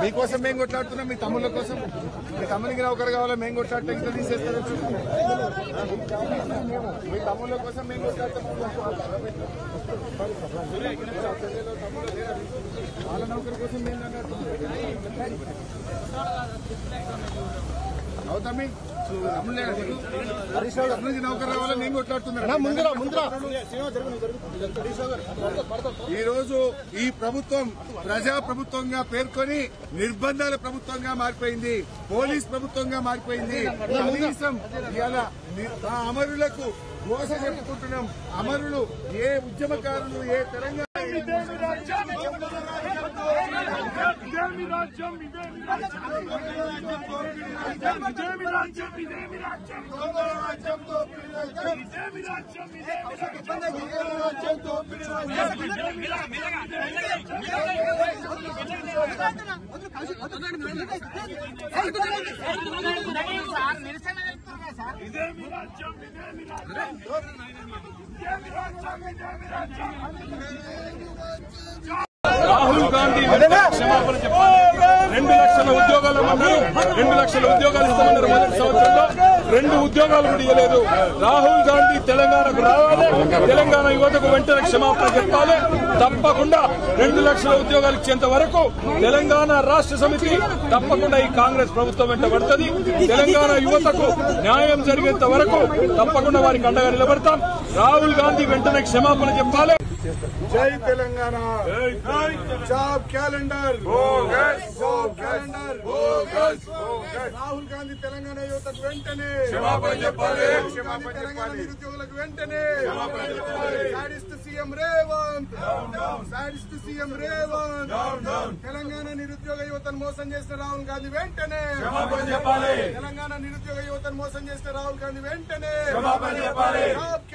మీకోసం మేము కొట్లాడుతున్నాం, మీ తమ్ముళ్ళ కోసం. మీ తమ్మునికి నౌకరు కావాలా, మేము కొట్లాడితే ఇంకా తీసేస్తారు. మీ తమ్ముళ్ళ కోసం మేము కొట్లాడుతున్నాం. వాళ్ళ నౌకరు కోసం మేము అవుతామి. తమ్ముడికి నౌకరు కావాలా, మేము కొట్లాడుతున్నాం. ఈ రోజు ఈ ప్రభుత్వం ప్రజా ప్రభుత్వంగా పేర్కొని నిర్బంధాల ప్రభుత్వంగా మారిపోయింది, పోలీస్ ప్రభుత్వంగా మారిపోయింది. కనీసం ఇలా అమరులకు దోష చెప్పుకుంటున్నాం. అమరులు ఏ ఉద్యమకారులు, ఏ తెలంగాణ రాహుల్ గాంధీ క్షమాపణ చెప్పాలి. 2 లక్షల ఉద్యోగాలు అన్నారు, 2 లక్షల ఉద్యోగాలు ఇస్తామన్నారు. మొదటి సంవత్సరంలో 2 ఉద్యోగాలు కూడా ఇవ్వలేదు. రాహుల్ గాంధీ తెలంగాణకు రావాలి, తెలంగాణ యువతకు వెంటనే క్షమాపణ చెప్పాలి. తప్పకుండా 2 లక్షల ఉద్యోగాలు ఇచ్చేంత వరకు తెలంగాణ రాష్ట్ర సమితి తప్పకుండా ఈ కాంగ్రెస్ ప్రభుత్వం వెంట పడుతుంది. తెలంగాణ యువతకు న్యాయం జరిగేంత వరకు తప్పకుండా వారికి అండగా నిలబడతాం. రాహుల్ గాంధీ వెంటనే క్షమాపణ చెప్పాలి. జై Telangana. Job calendar job calendar. Rahul Gandhi Telangana యువతకు వెంటనే క్షమాపణ చెప్పాలి. తెలంగాణ నిరుద్యోగులకు వెంటనే sadist CM Revanth, sadist CM Revanth. Telangana నిరుద్యోగ యువతను మోసం చేసిన రాహుల్ గాంధీ వెంటనే క్షమాపణ చెప్పాలి. తెలంగాణ నిరుద్యోగ యువతను మోసం చేసిన రాహుల్ గాంధీ వెంటనే క్షమాపణ చెప్పాలి. జాబ్